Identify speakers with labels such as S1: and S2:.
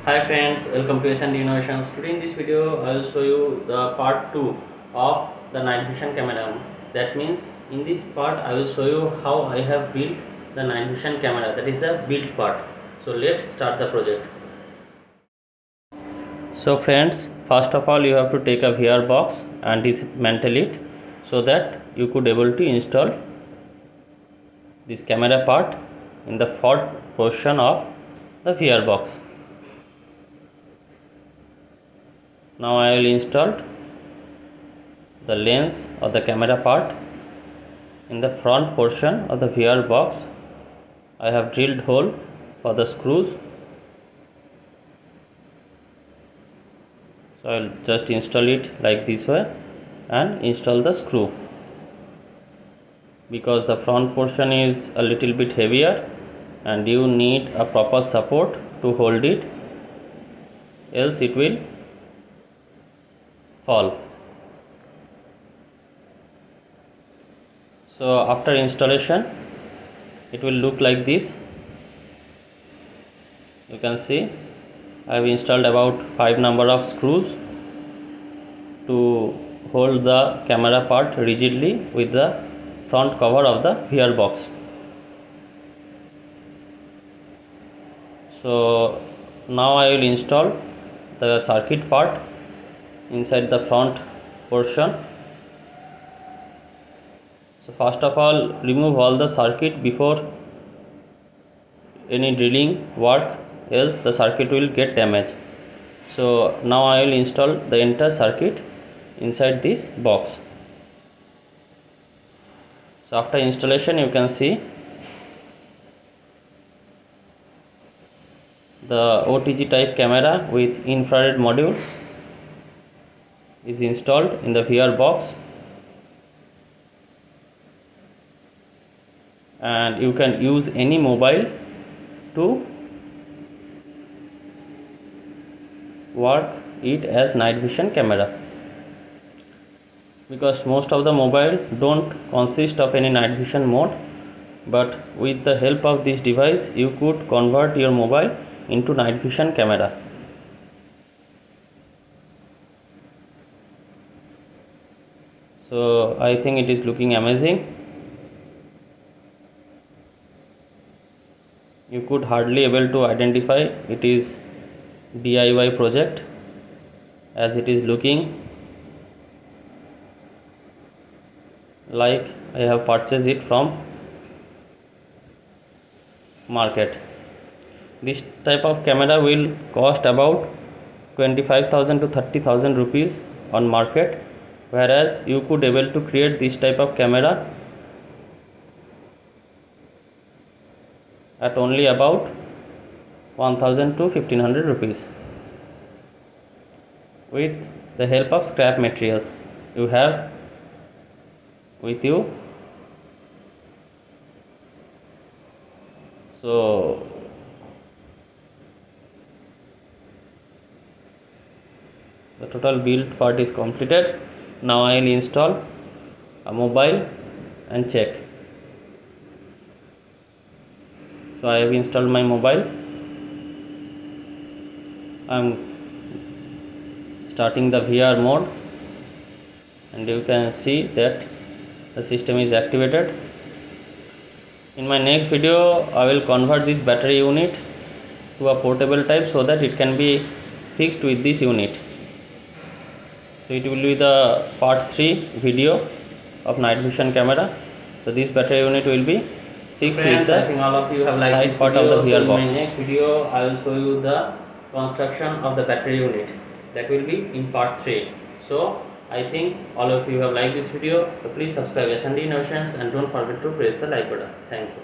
S1: Hi friends, welcome to S&D Innovations. Today in this video I will show you the part 2 of the night vision camera. That means in this part I will show you how I have built the night vision camera, that is the build part. So let's start the project. So friends, first of all you have to take a VR box and dismantle it so that you could able to install this camera part in the front portion of the VR box. Now I will install the lens or the camera part in the front portion of the VR box. I have drilled hole for the screws, so I will just install it like this way and install the screw. Because the front portion is a little bit heavier and you need a proper support to hold it, else it will fall. So after installation it will look like this. You can see I have installed about 5 number of screws to hold the camera part rigidly with the front cover of the VR box. So now I will install the circuit part inside the front portion. So first of all, remove all the circuit before any drilling work, else the circuit will get damaged. So now I will install the entire circuit inside this box. So after installation you can see the OTG type camera with infrared module is installed in the VR box, and you can use any mobile to work it as night vision camera, because most of the mobile don't consist of any night vision mode, but with the help of this device you could convert your mobile into night vision camera. So I think it is looking amazing. You could hardly able to identify it is DIY project, as it is looking like I have purchased it from market. This type of camera will cost about 25,000 to 30,000 rupees on market, whereas you could able to create this type of camera at only about 1000 to 1500 rupees with the help of scrap materials you have with you. So the total build part is completed. Now I will install a mobile and check. So I have installed my mobile. I am starting the VR mode, and you can see that the system is activated. In my next video I will convert this battery unit to a portable type so that it can be fixed with this unit. So it will be the part 3 video of night vision camera. So this battery unit will be fixed with the
S2: I think all of you have liked
S1: side
S2: this
S1: part
S2: video.
S1: of the VR box.
S2: In my next video I will show you the construction of the battery unit. That will be in part 3. So I think all of you have liked this video. So please subscribe S&D Innovations and don't forget to press the like button. Thank you.